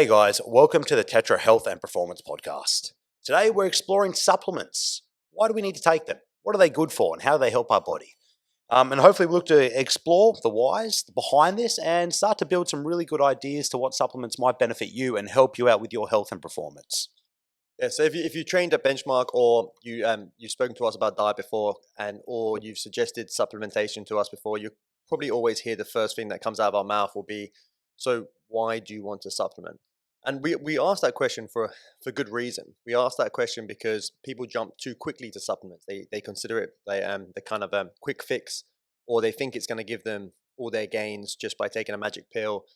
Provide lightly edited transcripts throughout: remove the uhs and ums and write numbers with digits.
Hey guys, welcome to the Tetra Health and Performance Podcast. Today we're exploring supplements. Why do we need to take them? What are they good for and how do they help our body? And hopefully we look to explore the whys behind this and start to build some really good ideas to what supplements might benefit you and help you out with your health and performance. Yeah, so if you trained at Benchmark or you've spoken to us about diet before or you've suggested supplementation to us before, you probably always hear the first thing that comes out of our mouth will be, so why do you want to supplement? And we ask that question for good reason. We ask that question because people jump too quickly to supplements. They consider it the kind of quick fix, or they think it's going to give them all their gains just by taking a magic pill.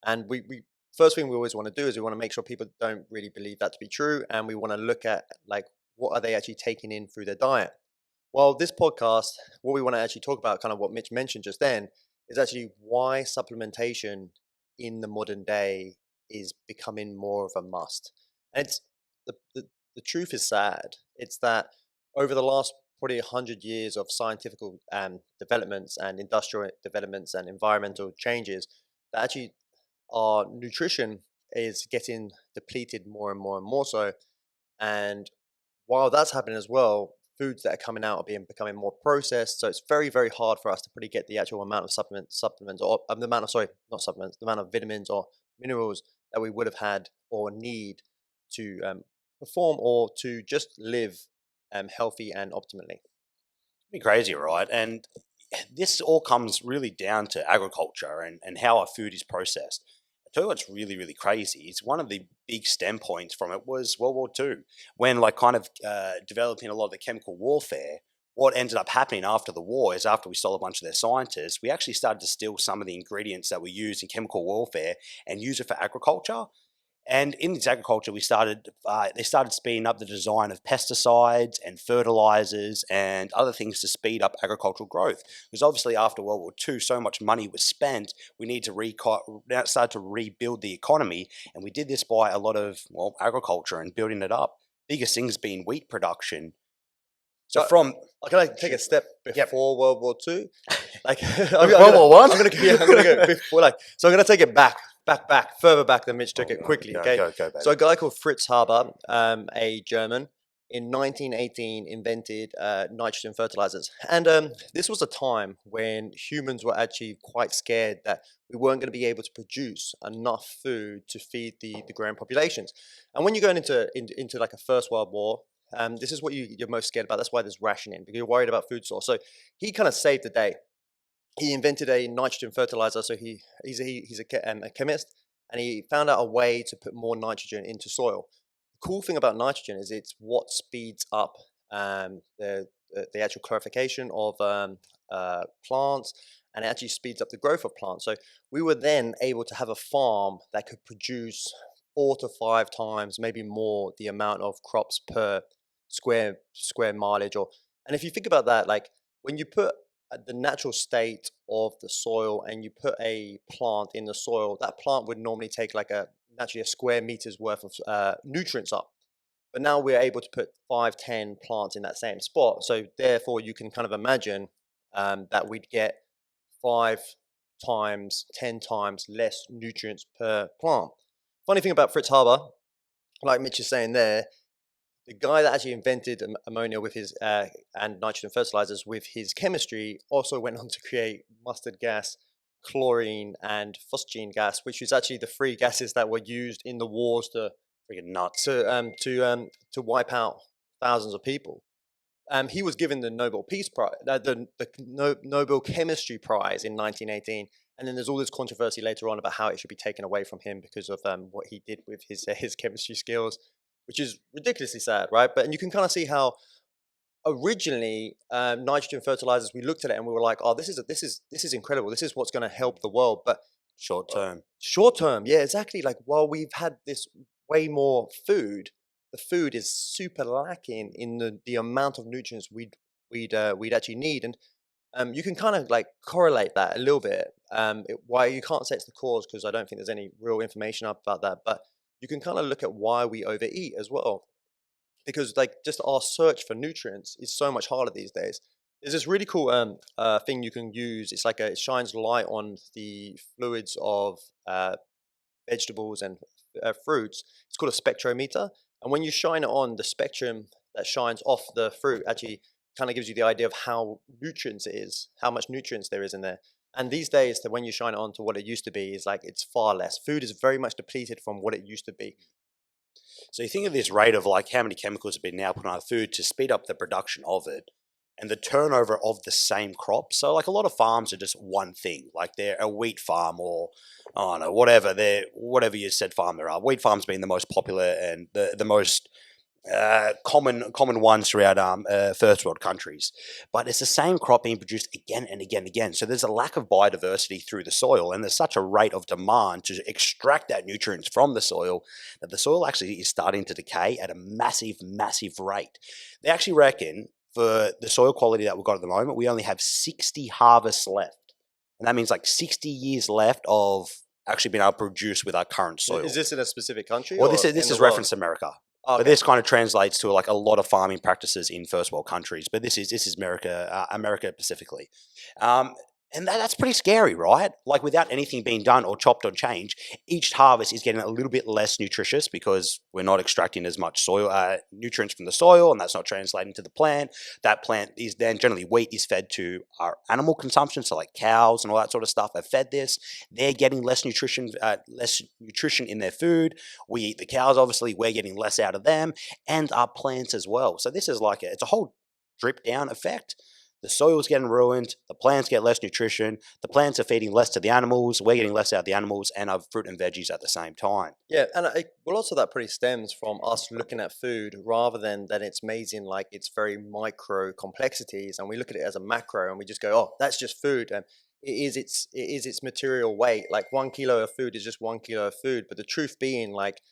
And we first thing we always want to do is we want to make sure people don't really believe that to be true, and we want to look at like what are they actually taking in through their diet. Well, this podcast, what we want to actually talk about, kind of what Mitch mentioned just then, is actually why supplementation in the modern day is becoming more of a must. And it's the truth is sad. It's that over the last probably 100 years of scientific developments and industrial developments and environmental changes, that actually our nutrition is getting depleted more and more and more so. And while that's happening as well, foods that are coming out are becoming more processed. So it's very, very hard for us to pretty get the actual amount of supplements or the amount of, sorry, not supplements, the amount of vitamins or minerals that we would have had or need to perform or to just live healthy and optimally. Pretty crazy, right? And this all comes really down to agriculture and how our food is processed. I tell you what's really, really crazy is one of the big stem points from it was World War II, when developing a lot of the chemical warfare. What ended up happening after the war is after we stole a bunch of their scientists, we actually started to steal some of the ingredients that were used in chemical warfare and use it for agriculture. And in this agriculture, they started speeding up the design of pesticides and fertilizers and other things to speed up agricultural growth. Because obviously after World War II, so much money was spent, we need to start to rebuild the economy. And we did this by a lot of, agriculture and building it up. Biggest things being wheat production. So from can I take a step before World War II? Like World War One? I'm gonna go before so I'm gonna take it further back than Mitch took it quickly. Go, Okay, go, baby. so a guy called Fritz Haber, a German, in 1918 invented nitrogen fertilizers, and this was a time when humans were actually quite scared that we weren't going to be able to produce enough food to feed the growing populations. And when you're going into like a First World War, this is what you're most scared about. That's why there's rationing, because you're worried about food source. So he kind of saved the day. He invented a nitrogen fertilizer. So he's a chemist, and he found out a way to put more nitrogen into soil. The cool thing about nitrogen is it's what speeds up the actual clarification of plants, and it actually speeds up the growth of plants. So we were then able to have a farm that could produce 4 to 5 times, maybe more, the amount of crops per square mileage. And if you think about that, like when you put the natural state of the soil and you put a plant in the soil, that plant would normally take like naturally a square meter's worth of nutrients up. But now we're able to put 5-10 plants in that same spot. So therefore you can kind of imagine that we'd get 5 times, 10 times less nutrients per plant. Funny thing about Fritz Haber, like Mitch is saying there, the guy that actually invented ammonia with his and nitrogen fertilizers with his chemistry also went on to create mustard gas, chlorine, and phosgene gas, which is actually the 3 gases that were used in the wars to freaking nuts to wipe out thousands of people. He was given the Nobel Peace Prize, the Nobel Chemistry Prize in 1918. And then there's all this controversy later on about how it should be taken away from him because of what he did with his chemistry skills, which is ridiculously sad, right? And you can kind of see how originally nitrogen fertilizers, we looked at it and we were like, oh, this is incredible. This is what's going to help the world. But short term, yeah, exactly. Like while we've had this way more food, the food is super lacking in the amount of nutrients we'd actually need. And you can kind of like correlate that a little bit. Why you can't say it's the cause, because I don't think there's any real information about that. But you can kind of look at why we overeat as well, because like just our search for nutrients is so much harder these days. There's this really cool thing you can use. It's like it shines light on the fluids of vegetables and fruits, it's called a spectrometer. And when you shine it on, the spectrum that shines off the fruit actually kind of gives you the idea of how nutrients it is, how much nutrients there is in there. And these days, when you shine it on to what it used to be, is like it's far less. Food is very much depleted from what it used to be. So you think of this rate of like how many chemicals have been now put on our food to speed up the production of it and the turnover of the same crop. So like a lot of farms are just one thing, like they're a wheat farm or I don't know, whatever you said farm there are. Wheat farms being the most popular and the most common ones throughout first world countries, but it's the same crop being produced again and again and again. So there's a lack of biodiversity through the soil, and there's such a rate of demand to extract that nutrients from the soil that the soil actually is starting to decay at a massive rate. They actually reckon for the soil quality that we've got at the moment, we only have 60 harvests left, and that means like 60 years left of actually being able to produce with our current soil. Is this in a specific country? Well, this is reference America. Okay. But this kind of translates to like a lot of farming practices in first world countries. But this is America, America specifically, and that's pretty scary, right? Like without anything being done or chopped or changed, each harvest is getting a little bit less nutritious because we're not extracting as much soil nutrients from the soil, and that's not translating to the plant. That plant is then generally wheat is fed to our animal consumption, so like cows and all that sort of stuff are fed this. They're getting less nutrition in their food. We eat the cows, obviously, we're getting less out of them, and our plants as well. So this is like it's a whole drip down effect. The soil's getting ruined, the plants get less nutrition, the plants are feeding less to the animals, we're getting less out of the animals and our fruit and veggies at the same time. Yeah, and well, also that pretty stems from us looking at food rather than that it's made in like its very micro complexities, and we look at it as a macro and we just go, oh, that's just food, and it is its material weight. Like 1 kilo of food is just 1 kilo of food, but the truth being, like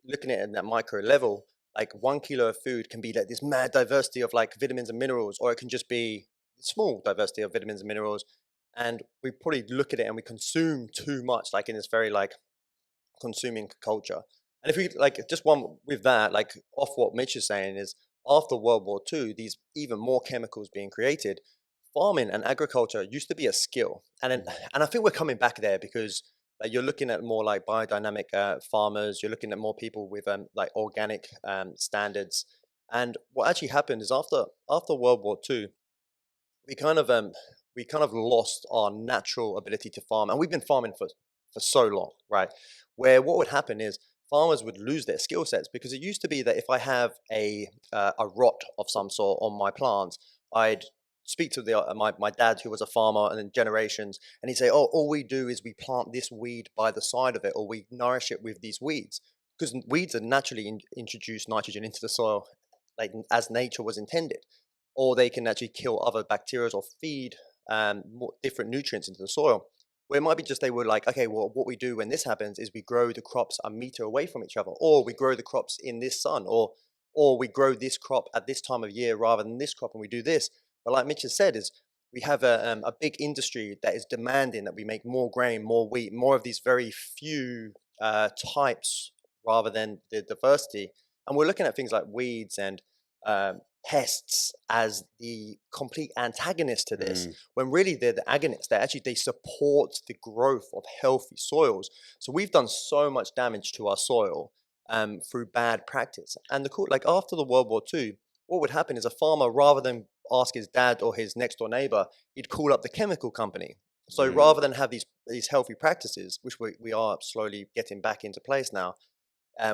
looking at it at that micro level, like 1 kilo of food can be like this mad diversity of like vitamins and minerals, or it can just be small diversity of vitamins and minerals, and we probably look at it and we consume too much, like in this very like consuming culture. And if we like just one with that, like off what Mitch is saying is after World War II, these even more chemicals being created, farming and agriculture used to be a skill, and I think we're coming back there because like you're looking at more like biodynamic farmers, you're looking at more people with like organic standards, and what actually happened is after World War II, we kind of lost our natural ability to farm, and we've been farming for so long, right? Where what would happen is farmers would lose their skill sets, because it used to be that if I have a rot of some sort on my plants, I'd speak to my dad, who was a farmer and then generations, and he'd say, oh, all we do is we plant this weed by the side of it, or we nourish it with these weeds, because weeds are naturally introduce nitrogen into the soil, like as nature was intended, or they can actually kill other bacteria or feed different nutrients into the soil. Where it might be just they were like, okay, well, what we do when this happens is we grow the crops a meter away from each other, or we grow the crops in this sun, or we grow this crop at this time of year rather than this crop, and we do this. But like Mitch has said, is we have a big industry that is demanding that we make more grain, more wheat, more of these very few types rather than the diversity. And we're looking at things like weeds and pests as the complete antagonist to this, when really they're the agonists. They support the growth of healthy soils. So we've done so much damage to our soil through bad practice. And like after the World War II, what would happen is a farmer, rather than ask his dad or his next door neighbor, he'd call up the chemical company. So rather than have these healthy practices, which we are slowly getting back into place now,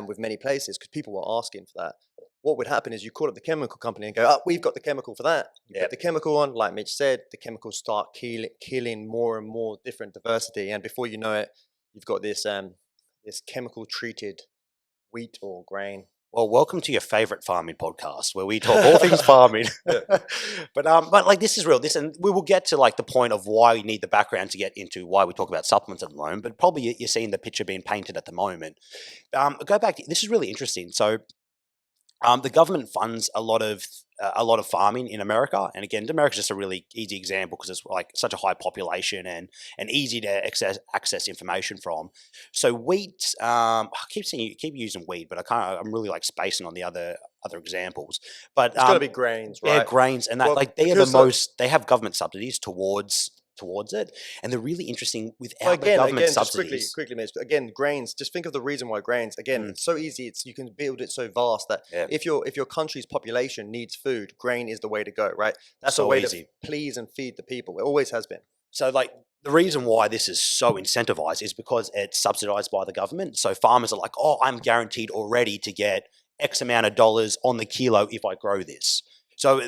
with many places, because people were asking for that, what would happen is you call up the chemical company and go, oh, we've got the chemical for that. You put the chemical on, like Mitch said, the chemicals start killing more and more different diversity. And before you know it, you've got this chemical treated wheat or grain. Well, welcome to your favorite farming podcast, where we talk all things farming. But like this is real. And we will get to like the point of why we need the background to get into why we talk about supplements at the moment. But probably you're seeing the picture being painted at the moment. Go back. This is really interesting. So the government funds a lot of farming in America, and again, America's just a really easy example because it's like such a high population and easy to access information from. So wheat, I keep using wheat, but I'm really like spacing on the other examples. But it's got to be grains, right? Yeah, grains, and that they have government subsidies towards towards it. And they're really interesting Well, without the government just quickly, subsidies. quickly, Mitch. Again, grains. Just think of the reason why grains. Again, Mm, it's so easy. It's you can build it so vast that yeah, if your country's population needs food, grain is the way to go. Right? That's a so way to easy. please and feed the people. It always has been. So, like, the reason why this is so incentivized is because it's subsidized by the government. So farmers are like, oh, I'm guaranteed already to get X amount of dollars on the kilo if I grow this. So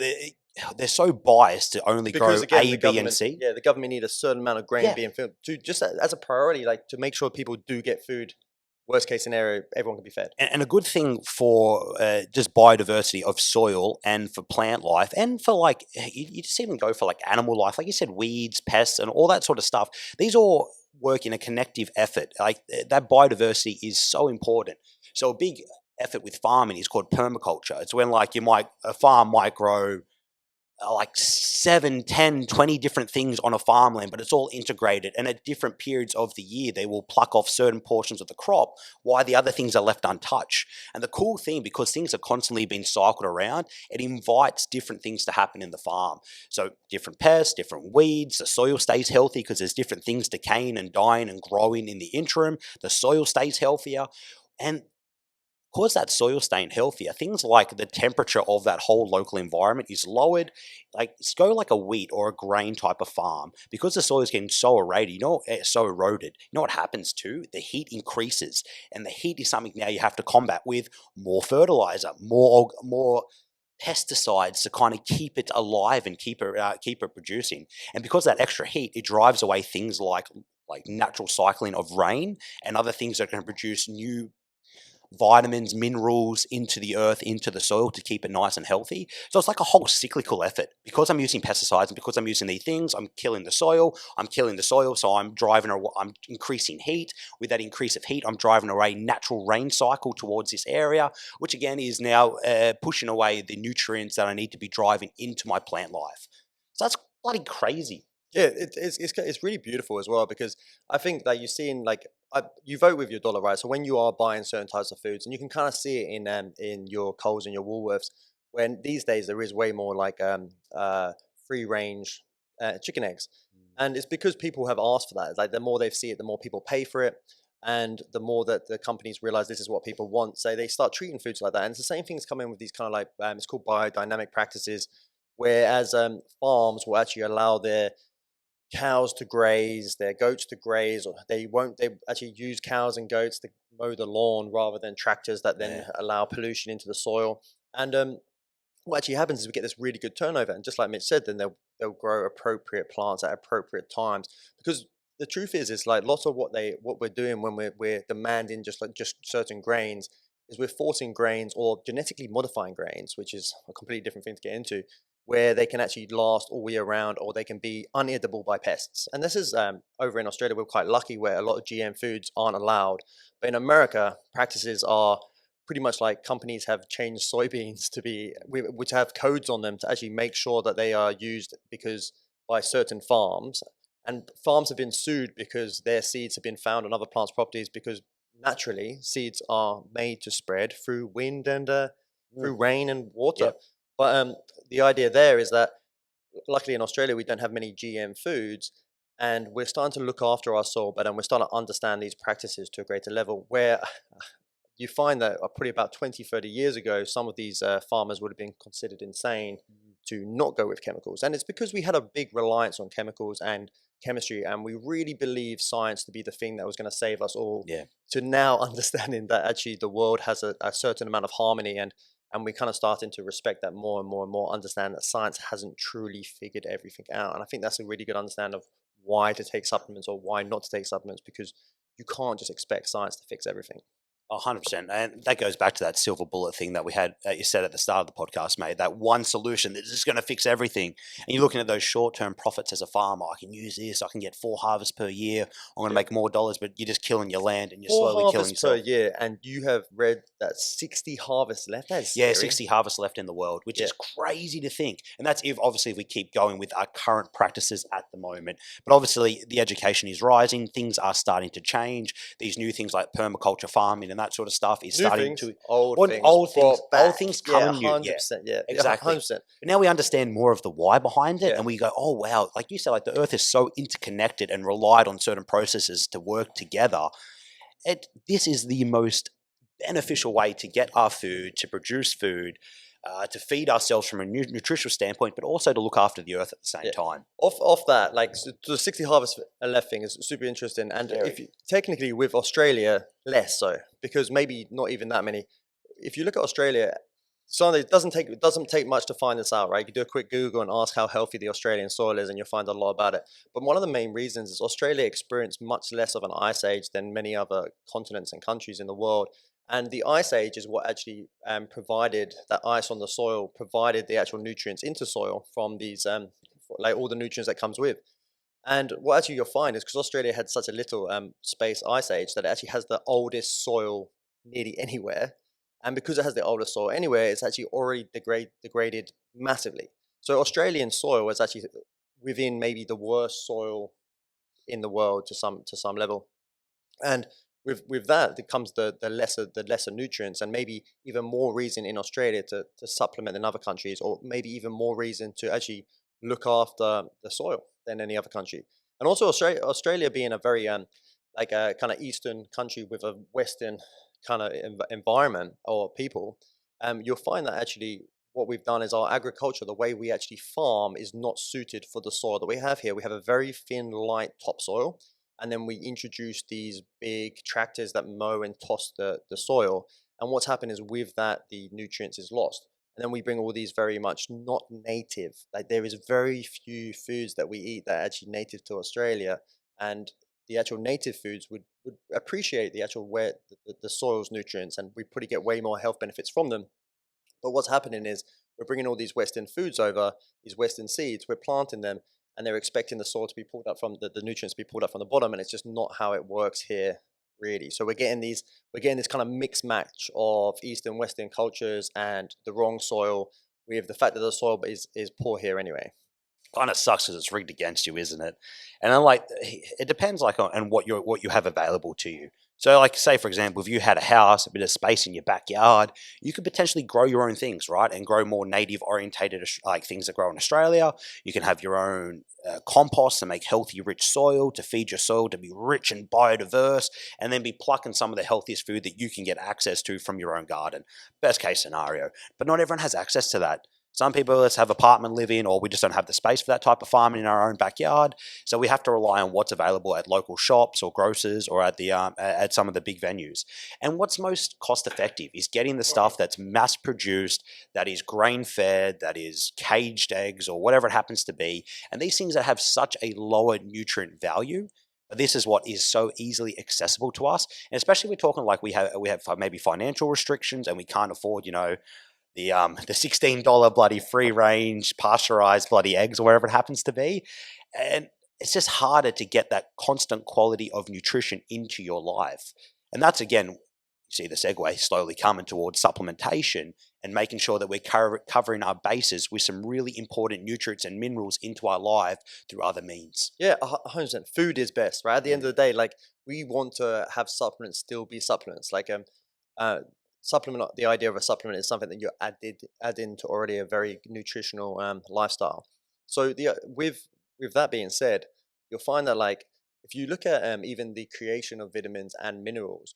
they're so biased to only Because grow again, A, B, and C. the government need a certain amount of grain Yeah. being filled to just as a priority, like to make sure people do get food. Worst case scenario, everyone can be fed. And a good thing for just biodiversity of soil and for plant life and for like, you just even go for like animal life, like you said, weeds, pests, and all that sort of stuff. These all work in a connective effort. Like that biodiversity is so important. So a big effort with farming is called permaculture. It's when like a farm might grow like 7, 10, 20 different things on a farmland, but it's all integrated. And at different periods of the year, they will pluck off certain portions of the crop while the other things are left untouched. And the cool thing, because things are constantly being cycled around, it invites different things to happen in the farm. So different pests, different weeds, the soil stays healthy because there's different things decaying and dying and growing in the interim. The soil stays healthier. And cause that soil staying healthier, things like the temperature of that whole local environment is lowered. Like go like a wheat or a grain type of farm, because the soil is getting so eroded. So eroded. You know what happens too? The heat increases, and the heat is something now you have to combat with more fertilizer, more pesticides to kind of keep it alive and keep it producing. And because of that extra heat, it drives away things like natural cycling of rain and other things that can produce new vitamins, minerals into the earth, into the soil to keep it nice and healthy. So it's like a whole cyclical effort. Because I'm using pesticides and because I'm using these things, I'm killing the soil. So I'm increasing heat. With that increase of heat, I'm driving away natural rain cycle towards this area, which again is now pushing away the nutrients that I need to be driving into my plant life. So that's bloody crazy. Yeah, it's really beautiful as well because I think that you see in like you vote with your dollar, right? So when you are buying certain types of foods, and you can kind of see it in your Coles and your Woolworths, when these days there is way more like free range chicken eggs, and it's because people have asked for that. It's like the more they see it, the more people pay for it, and the more that the companies realize this is what people want, so they start treating foods like that. And it's the same things come in with these kind of like it's called biodynamic practices, whereas farms will actually allow their cows to graze, their goats to graze, or they actually use cows and goats to mow the lawn rather than tractors that then Yeah. allow pollution into the soil. And what actually happens is we get this really good turnover, and just like Mitch said, then they'll grow appropriate plants at appropriate times. Because the truth is like lots of what we're doing when we're demanding just certain grains is we're forcing grains or genetically modifying grains, which is a completely different thing to get into, where they can actually last all year round or they can be unedible by pests. And this is over in Australia, we're quite lucky where a lot of GM foods aren't allowed. But in America, practices are pretty much like companies have changed soybeans to be, which have codes on them to actually make sure that they are used because by certain farms. And farms have been sued because their seeds have been found on other plants' properties because naturally seeds are made to spread through wind and Mm. through rain and water. Yep. But the idea there is that luckily in Australia we don't have many GM foods, and we're starting to look after our soil better, and we're starting to understand these practices to a greater level. Where you find that probably about 20, 30 years ago, some of these farmers would have been considered insane to not go with chemicals. And it's because we had a big reliance on chemicals and chemistry, and we really believe science to be the thing that was going to save us all, Yeah. to now understanding that actually the world has a certain amount of harmony, and we kind of starting to respect that more and more and more, understand that science hasn't truly figured everything out. And I think that's a really good understanding of why to take supplements or why not to take supplements, because you can't just expect science to fix everything. 100%. And that goes back to that silver bullet thing that we had, you said at the start of the podcast, mate, that one solution that's just going to fix everything. And you're looking at those short-term profits as a farmer. I can use this. I can get 4 harvests per year. I'm going to Yeah. make more dollars, but you're just killing your land and you're Four slowly killing harvests per yourself. year, and you have read that 60 harvests left. That's Yeah, scary. 60 harvests left in the world, which Yeah. is crazy to think. And that's if we keep going with our current practices at the moment. But obviously the education is rising. Things are starting to change. These new things like permaculture farming and that sort of stuff is New starting things, to, old or things brought old back. things Yeah, coming new. Yeah, 100%. Yeah, yeah, exactly. 100%. But now we understand more of the why behind it, Yeah, and we go, oh wow, like you said, like the Earth is so interconnected and relied on certain processes to work together. This is the most beneficial way to get our food, to produce food, to feed ourselves from a nutritional standpoint, but also to look after the earth at the same yeah. time. Off that, like the 60 harvest left thing is super interesting, and if Very. you, technically with Australia less so, because maybe not even that many. If you look at Australia, so it doesn't take much to find this out, right? You do a quick Google and ask how healthy the Australian soil is, and you'll find a lot about it. But one of the main reasons is Australia experienced much less of an ice age than many other continents and countries in the world. And the ice age is what actually provided that ice on the soil, provided the actual nutrients into soil from these like all the nutrients that comes with. And what actually you'll find is because Australia had such a little space ice age that it actually has the oldest soil nearly anywhere. And because it has the oldest soil anywhere, it's actually already degraded massively. So Australian soil is actually within maybe the worst soil in the world to some level. And with that, there comes the lesser nutrients, and maybe even more reason in Australia to supplement than other countries, or maybe even more reason to actually look after the soil than any other country. And also Australia being a very like a kind of eastern country with a western kind of environment or people, you'll find that actually what we've done is our agriculture, the way we actually farm, is not suited for the soil that we have here. We have a very thin, light topsoil, and then we introduce these big tractors that mow and toss the soil. And what's happened is with that, the nutrients is lost. And then we bring all these very much not native, like there is very few foods that we eat that are actually native to Australia. And the actual native foods would appreciate the actual where the soil's nutrients, and we probably get way more health benefits from them. But what's happening is we're bringing all these Western foods over, these Western seeds, we're planting them, and they're expecting the soil to be pulled up from the nutrients to be pulled up from the bottom, and it's just not how it works here, really. So we're getting this kind of mixed match of Eastern Western cultures and the wrong soil with the fact that the soil is poor here anyway. Kind of sucks because it's rigged against you, isn't it? And I'm like, it depends like on what you have available to you. So, like, say for example, if you had a house, a bit of space in your backyard, you could potentially grow your own things, right? And grow more native orientated like things that grow in Australia. You can have your own compost to make healthy, rich soil, to feed your soil to be rich and biodiverse, and then be plucking some of the healthiest food that you can get access to from your own garden. Best case scenario, but not everyone has access to that. Some people, let's have apartment living, or we just don't have the space for that type of farming in our own backyard. So we have to rely on what's available at local shops or grocers or at the at some of the big venues. And what's most cost effective is getting the stuff that's mass produced, that is grain fed, that is caged eggs or whatever it happens to be. And these things that have such a lower nutrient value. This is what is so easily accessible to us, and especially we're talking like we have maybe financial restrictions and we can't afford, the $16 bloody free range pasteurized bloody eggs or wherever it happens to be. And it's just harder to get that constant quality of nutrition into your life. And that's again, you see the segue slowly coming towards supplementation and making sure that we're covering our bases with some really important nutrients and minerals into our life through other means. Yeah, 100%. Food is best, right? At the end of the day, like we want to have supplements still be supplements. Like uh, supplement. The idea of a supplement is something that you add into already a very nutritional lifestyle. So with that being said, you'll find that like if you look at even the creation of vitamins and minerals,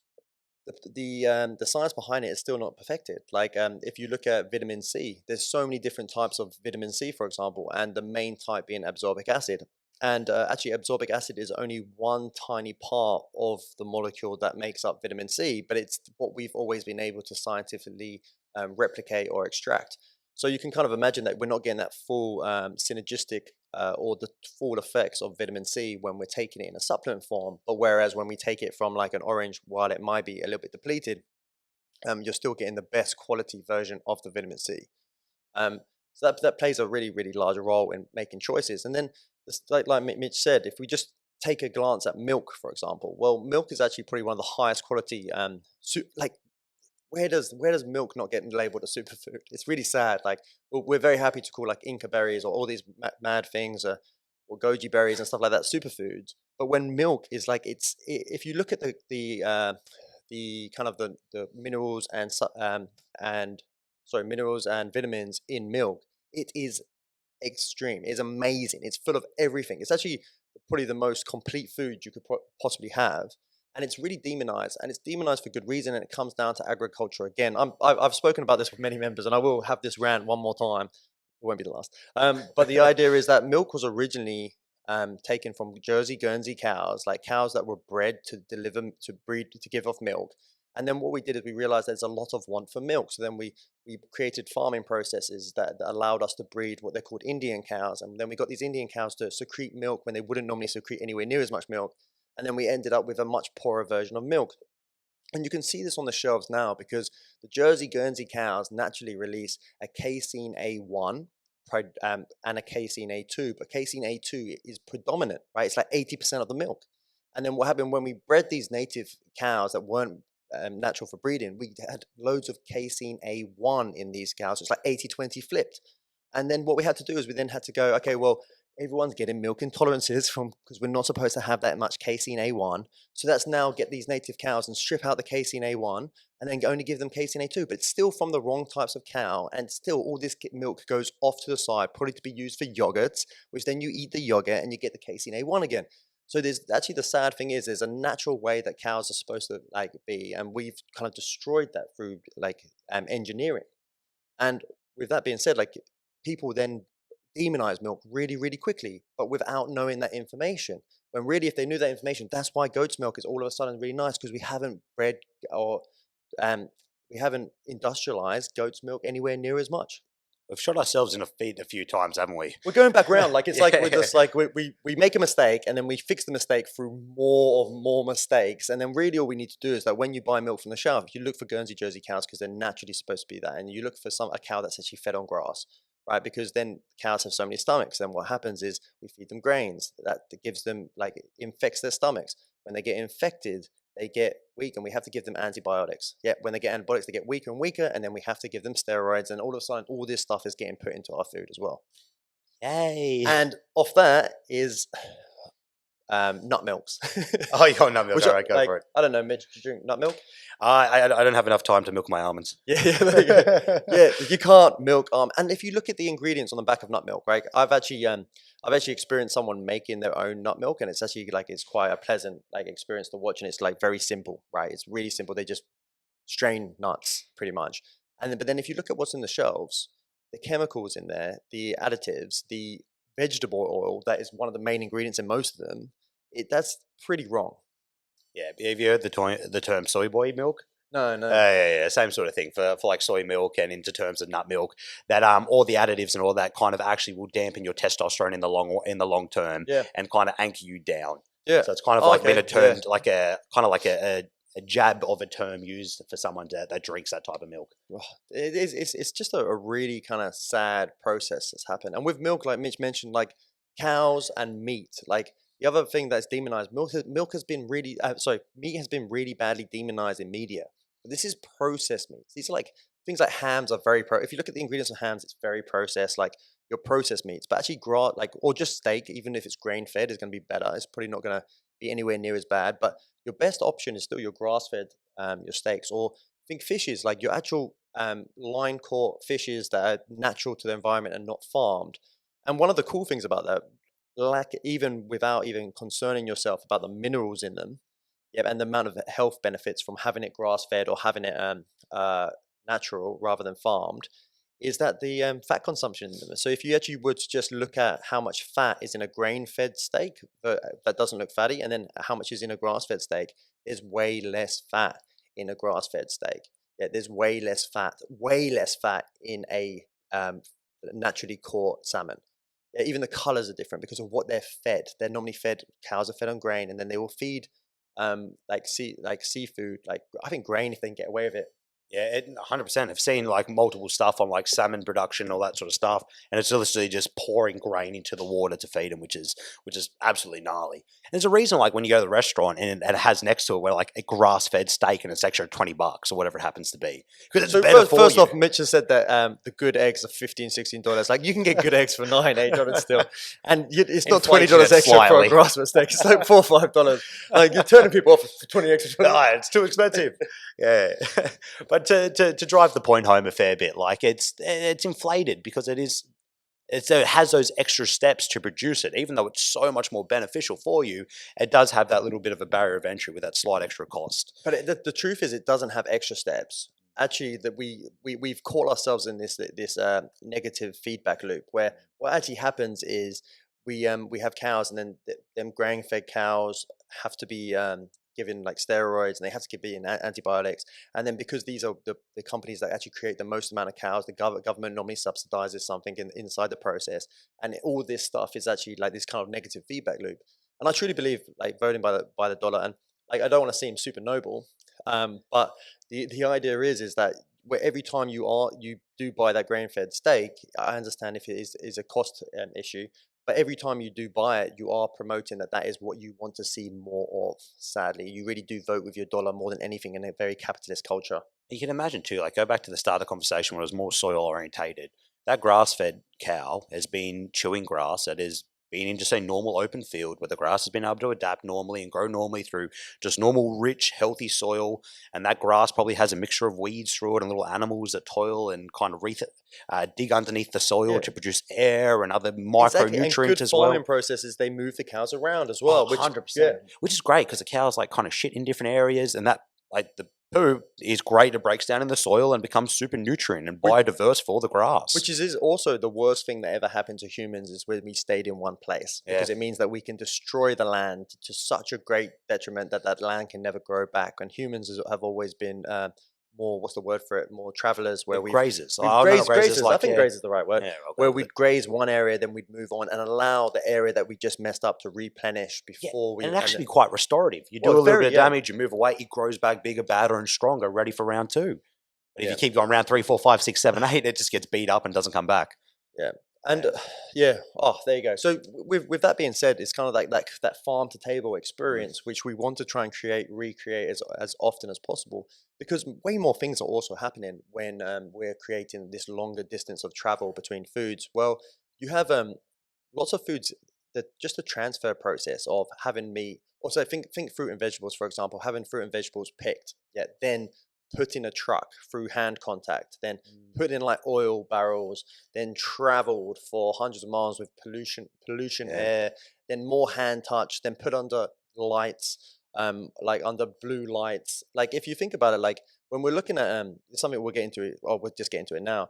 the science behind it is still not perfected. Like if you look at vitamin C, there's so many different types of vitamin C, for example, and the main type being absorbic acid. And actually, absorbic acid is only one tiny part of the molecule that makes up vitamin C, but it's what we've always been able to scientifically replicate or extract. So you can kind of imagine that we're not getting that full synergistic or the full effects of vitamin C when we're taking it in a supplement form. But whereas when we take it from like an orange, while it might be a little bit depleted, you're still getting the best quality version of the vitamin C. Um, so that plays a really, really large role in making choices. And then, like Mitch said, if we just take a glance at milk, for example, well, milk is actually probably one of the highest quality. Like where does milk not get labeled a superfood? It's really sad. Like we're very happy to call like Inca berries or all these mad things, or goji berries and stuff like that superfoods. But when milk is like if you look at the kind of the minerals and sorry, minerals and vitamins in milk, it is extreme. It's amazing. It's full of everything. It's actually probably the most complete food you could possibly have. And it's really demonized, and it's demonized for good reason. And it comes down to agriculture again. I've spoken about this with many members, and I will have this rant one more time. It won't be the last. But the idea is that milk was originally taken from Jersey, Guernsey cows, like cows that were bred to deliver, to breed, to give off milk. And then what we did is we realized there's a lot of want for milk. So then we created farming processes that allowed us to breed what they're called Indian cows. And then we got these Indian cows to secrete milk when they wouldn't normally secrete anywhere near as much milk. And then we ended up with a much poorer version of milk. And you can see this on the shelves now because the Jersey Guernsey cows naturally release a casein A1 and a casein A2, but casein A2 is predominant, right? It's like 80% of the milk. And then what happened when we bred these native cows that weren't natural for breeding, we had loads of casein A1 in these cows. It's like 80-20 flipped. And then what we had to do is we then had to go, okay, well, everyone's getting milk intolerances from because we're not supposed to have that much casein A1. So that's now get these native cows and strip out the casein A1 and then only give them casein A2. But it's still from the wrong types of cow. And still all this milk goes off to the side, probably to be used for yogurts, which then you eat the yogurt and you get the casein A1 again. So there's actually the sad thing is there's a natural way that cows are supposed to like be. And we've kind of destroyed that through like engineering. And with that being said, like people then demonize milk really, really quickly, but without knowing that information. When really, if they knew that information, that's why goat's milk is all of a sudden really nice because we haven't bred or we haven't industrialized goat's milk anywhere near as much. We've shot ourselves in the feet a few times, haven't we? We're going back around, like it's like we're Yeah. just like we make a mistake and then we fix the mistake through more mistakes, and then really all we need to do is that when you buy milk from the shelf, you look for Guernsey Jersey cows because they're naturally supposed to be that, and you look for a cow that's actually fed on grass, right? Because then cows have so many stomachs, then what happens is we feed them grains that gives them like infects their stomachs. When they get infected, they get weak and we have to give them antibiotics. Yet when they get antibiotics, they get weaker and weaker, and then we have to give them steroids, and all of a sudden, all this stuff is getting put into our food as well. Yay. And off that is nut milks. Oh, you got nut milk. Which All right, go like, for it. I don't know, Mitch, do you drink nut milk? I don't have enough time to milk my almonds. Yeah, there you go. Yeah, you can't milk and if you look at the ingredients on the back of nut milk, right? I've actually experienced someone making their own nut milk, and it's actually like it's quite a pleasant like experience to watch, and it's like very simple, right? It's really simple. They just strain nuts pretty much, and then but then if you look at what's in the shelves, the chemicals in there, the additives, the vegetable oil that is one of the main ingredients in most of them, that's pretty wrong. Yeah, have you heard the term soy boy milk? No. Yeah, same sort of thing for like soy milk and into terms of nut milk. That all the additives and all that kind of actually will dampen your testosterone in the long term, Yeah. and kind of anchor you down. Yeah. So it's kind of Oh, like okay, been a term, yeah. like a kind of like a jab of a term used for someone that drinks that type of milk. Ugh, it's just a really kind of sad process that's happened. And with milk, like Mitch mentioned, like cows and meat, like the other thing that's demonized, milk has been really sorry, meat has been really badly demonized in media. But this is processed meats. These are like things like hams are very if you look at the ingredients of hams, it's very processed, like your processed meats. But actually like or just steak, even if it's grain fed, is gonna be better. It's probably not gonna be anywhere near as bad. But your best option is still your grass fed your steaks, or think fishes, like your actual line caught fishes that are natural to the environment and not farmed. And one of the cool things about that, like even without even concerning yourself about the minerals in them, yeah, and the amount of health benefits from having it grass fed or having it natural rather than farmed, is that the fat consumption in them. So if you actually would just look at how much fat is in a grain-fed steak that doesn't look fatty, and then how much is in a grass-fed steak, there's way less fat in a grass-fed steak. Yeah, there's way less fat in a naturally caught salmon. Yeah, even the colors are different because of what they're fed. They're normally fed. Cows are fed on grain, and then they will feed like seafood. Like I think grain if they can get away with it. Yeah, 100%. I've seen like multiple stuff on like salmon production, all that sort of stuff, and it's literally just pouring grain into the water to feed them, which is absolutely gnarly. And there's a reason, like when you go to the restaurant and it has next to it where like a grass-fed steak and it's extra $20 or whatever it happens to be, because it's So better for first you. off, Mitch has said that the good eggs are $15, $16. Like you can get good eggs for $9, $8 still, and it's not Inflated $20 it extra for a slightly. grass fed steak. It's like $4 or $5. Like you're turning people off for 20 extra. No, it's too expensive. Yeah, but to drive the point home a fair bit, like it's inflated because it has those extra steps to produce it. Even though it's so much more beneficial for you, it does have that little bit of a barrier of entry with that slight extra cost. But the truth is, it doesn't have extra steps. Actually, that we've caught ourselves in this negative feedback loop where what actually happens is we have cows, and then them grain fed cows have to be given like steroids, and they have to be in antibiotics. And then because these are the companies that actually create the most amount of cows, the government normally subsidizes something inside the process, and all this stuff is actually like this kind of negative feedback loop. And I truly believe like voting by the dollar, and like I don't want to seem super noble, but the idea is that where every time you do buy that grain fed steak, I understand if it is a cost issue, but every time you do buy it, you are promoting that that is what you want to see more of. Sadly, you really do vote with your dollar more than anything in a very capitalist culture. You can imagine too, like go back to the start of the conversation when it was more soil orientated. That grass fed cow has been chewing grass that has been in just a normal open field where the grass has been able to adapt normally and grow normally through just normal, rich, healthy soil. And that grass probably has a mixture of weeds through it and little animals that toil and kind of dig underneath the soil Yeah, to produce air and other exactly. And micronutrients good as farming well. processes, they move the cows around as Oh, well, which yeah, 100%. Which is great because the cows like kind of shit in different areas and that like the poo is great. It breaks down in the soil and becomes super nutrient and which biodiverse for the grass. which is also the worst thing that ever happened to humans is when we stayed in one place, Yeah. because it means that we can destroy the land to such a great detriment that that land can never grow back. And humans have always been more, what's the word for it, more travelers, Yeah, where grazers. we've Oh, no, no, grazed. I like, think yeah. graze is the right word, Yeah, I'll where go with it. we'd graze one area, then we'd move on and allow the area that we just messed up to replenish Yeah, before and we it actually be quite restorative. You do well a little bit very of yeah, damage, you move away, it grows back bigger, badder, and stronger, ready for round two. But if you yeah. keep going round 3, 4, 5, 6, 7, 8, it just gets beat up and doesn't come back. Yeah. And Yeah. yeah, oh, there you go. So with that being said, it's kind of like that farm to table Mm. experience, which we want to try and recreate as often as possible, because way more things are also happening when we're creating this longer distance of travel between foods. Well, you have lots of foods that just the transfer process of having meat. Also, think fruit and vegetables, for example, having fruit and vegetables picked, yeah, then put in a truck through hand contact, then Mm. put in like oil barrels, then traveled for hundreds of miles with pollution Yeah. air, then more hand touch, then put under lights, like under blue lights. Like if you think about it, like when we're looking at something we'll get into it, or we'll just get into it now,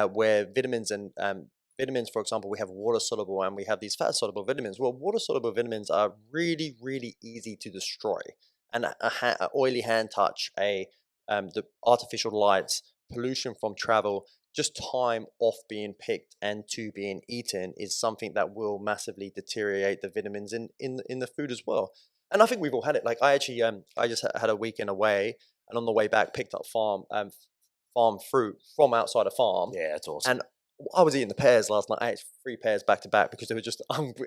where vitamins and vitamins, for example, we have water soluble and we have these fat soluble vitamins. Well, water soluble vitamins are really, really easy to destroy. And a oily hand touch, the artificial lights, pollution from travel, just time off being picked and to being eaten is something that will massively deteriorate the vitamins in the food as well. And I think we've all had it. Like I actually I just had a weekend away, and on the way back picked up farm fruit from outside a farm, Yeah, that's awesome. and I was eating the pears last night. I ate 3 pears back to back because they were just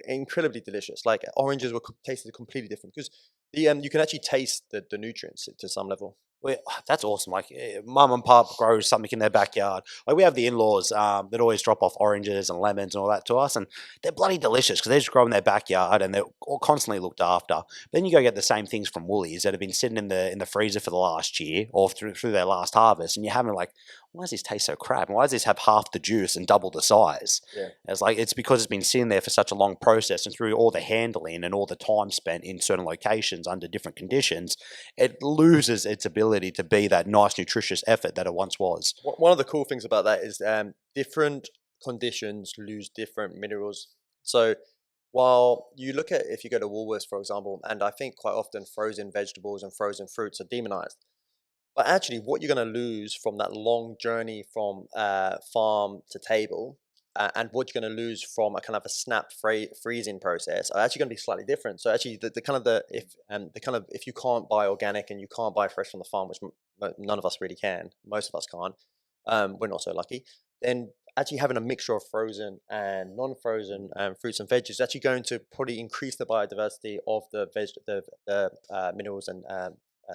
incredibly delicious. Like oranges were tasted completely different because you can actually taste the nutrients to some level. Well, that's awesome. Like, mum and pop grows something in their backyard. Like, we have the in-laws that always drop off oranges and lemons and all that to us, and they're bloody delicious because they just grow in their backyard and they're all constantly looked after. Then you go get the same things from Woolies that have been sitting in the freezer for the last year or through their last harvest, and you're having like, why does this taste so crap? And why does this have half the juice and double the size? Yeah. It's like it's because it's been sitting there for such a long process and through all the handling and all the time spent in certain locations under different conditions, it loses its ability to be that nice, nutritious effort that it once was. One of the cool things about that is different conditions lose different minerals. So while you look at, if you go to Woolworths, for example, and I think quite often frozen vegetables and frozen fruits are demonized. But actually, what you're going to lose from that long journey from farm to table and what you're going to lose from a kind of a snap freezing process are actually going to be slightly different. So actually, the kind of the kind of if you can't buy organic and you can't buy fresh from the farm, which none of us really can, most of us can't. We're not so lucky. Then actually having a mixture of frozen and non-frozen fruits and veggies is actually going to probably increase the biodiversity of the minerals and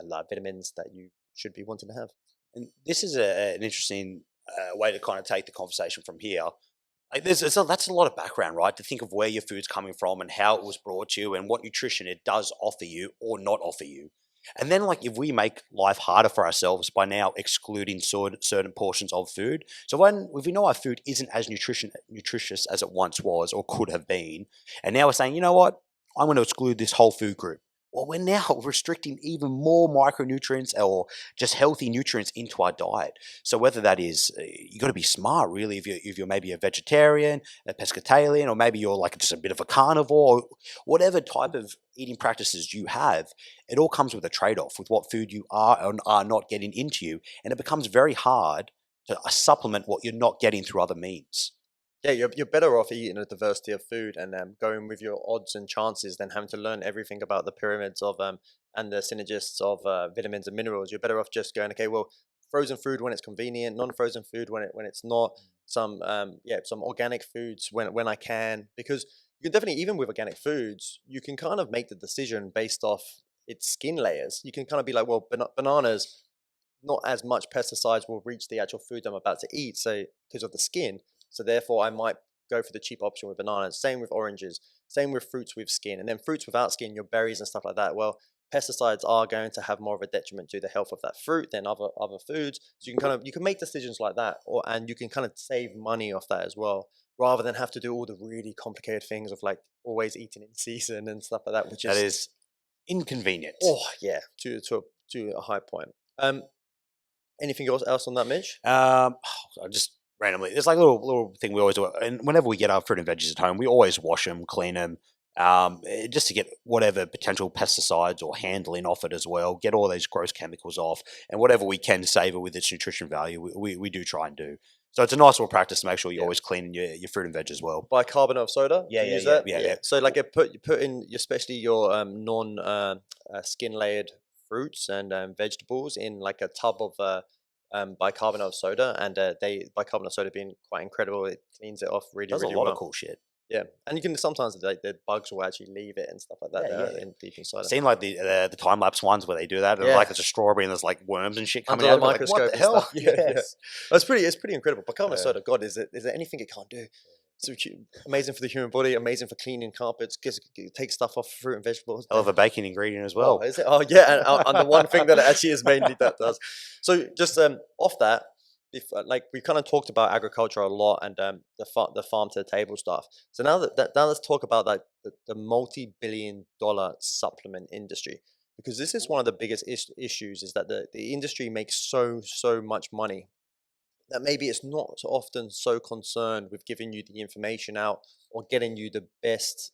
like vitamins that you should be wanting to have. And this is an interesting way to kind of take the conversation from here. Like that's a lot of background, right? To think of where your food's coming from and how it was brought to you and what nutrition it does offer you or not offer you. And then, like, if we make life harder for ourselves by now excluding certain portions of food, so if we know our food isn't as nutritious as it once was or could have been, and now we're saying, you know what, I'm going to exclude this whole food group. Well, we're now restricting even more micronutrients or just healthy nutrients into our diet. So whether that is, you got to be smart, really. If you're maybe a vegetarian, a pescatarian, or maybe you're like just a bit of a carnivore, or whatever type of eating practices you have, it all comes with a trade-off with what food you are and are not getting into you, and it becomes very hard to supplement what you're not getting through other means. Yeah, you're better off eating a diversity of food and going with your odds and chances than having to learn everything about the pyramids of and the synergists of vitamins and minerals. You're better off just going, okay, well, frozen food when it's convenient, non-frozen food when it's not, some some organic foods when I can, because you can definitely, even with organic foods, you can kind of make the decision based off its skin layers. You can kind of be like, well, bananas, not as much pesticides will reach the actual food I'm about to eat, so because of the skin. So therefore, I might go for the cheap option with bananas. Same with oranges. Same with fruits with skin, and then fruits without skin, your berries and stuff like that. Well, pesticides are going to have more of a detriment to the health of that fruit than other foods. So you can make decisions like that, and you can kind of save money off that as well, rather than have to do all the really complicated things of like always eating in season and stuff like that, which That is is inconvenient. oh yeah, to a high point. Anything else on that, Mitch? I just randomly, there's like a little thing we always do, and whenever we get our fruit and veggies at home, we always wash them, clean them, just to get whatever potential pesticides or handling off it as well. Get all these gross chemicals off, and whatever we can savor with its nutrition value, we do try and do. So it's a nice little practice to make sure you're Yeah. always cleaning your fruit and veg as well. Bicarbonate of soda. Yeah, Do you yeah, use yeah, that? yeah, Yeah. yeah. So like you put in especially your non skin layered fruits and vegetables in like a tub of bicarbonate of soda, and they bicarbonate of soda being quite incredible. It cleans it off really Does a really lot of well. cool shit. Yeah, and you can sometimes the bugs will actually leave it and stuff like that Yeah, yeah, yeah. in deep inside I've it. seen like the time lapse ones where they do that, and Yeah, like it's a strawberry and there's like worms and shit coming under the out of it. Like, what microscope the and stuff. hell? Yeah, yeah. Yes. It's pretty incredible. Bicarbonate Uh, soda, God, is there anything it can't do? So amazing for the human body, amazing for cleaning carpets, take stuff off fruit and vegetables. Hell of a baking ingredient as Oh, well. is it? Oh, yeah. And the one thing that it actually is mainly that does. So just off that, if like we kind of talked about agriculture a lot and the farm to the table stuff. So now let's talk about like the multi-billion-dollar supplement industry, because this is one of the biggest issues is that the industry makes so much money that maybe it's not so often so concerned with giving you the information out or getting you the best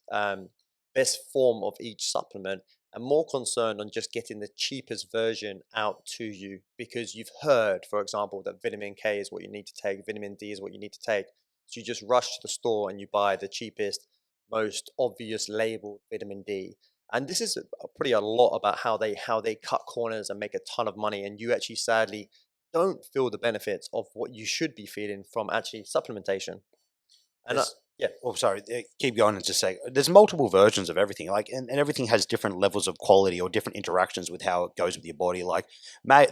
form of each supplement, and more concerned on just getting the cheapest version out to you, because you've heard, for example, that vitamin K is what you need to take, vitamin D is what you need to take. So you just rush to the store and you buy the cheapest, most obvious labeled vitamin D. And this is pretty a lot about how they cut corners and make a ton of money, and you actually sadly don't feel the benefits of what you should be feeling from actually supplementation. And There's, yeah, oh, sorry, keep going and just say there's multiple versions of everything, like, and everything has different levels of quality or different interactions with how it goes with your body. Like,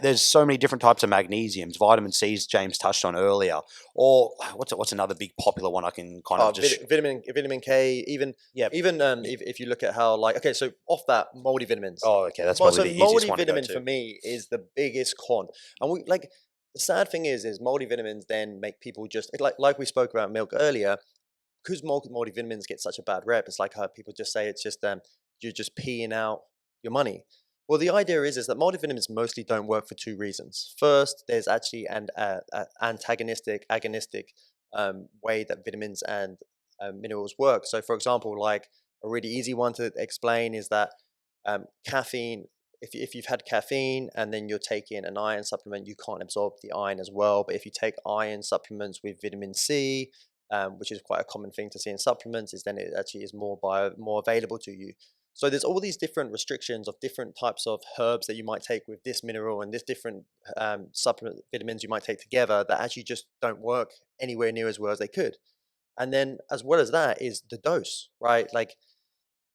there's so many different types of magnesiums, vitamin C's, James touched on earlier, or what's another big popular one I can kind of just, vitamin K, even yeah. even if you look at how like okay, so off that multivitamins. Oh, okay, that's Well, probably so the easiest one to go multivitamin for to. me is the biggest con, and we like the sad thing is multivitamins then make people just like we spoke about milk earlier, because multivitamins get such a bad rep. It's like how people just say it's just you're just peeing out your money. Well, the idea is that multivitamins mostly don't work for two reasons. First, there's actually an antagonistic, agonistic way that vitamins and minerals work. So, for example, like a really easy one to explain is that caffeine. If you've had caffeine and then you're taking an iron supplement, you can't absorb the iron as well. But if you take iron supplements with vitamin C, which is quite a common thing to see in supplements, is then it actually is more available to you. So there's all these different restrictions of different types of herbs that you might take with this mineral and this different supplement vitamins you might take together that actually just don't work anywhere near as well as they could. And then as well as that is the dose, right? Like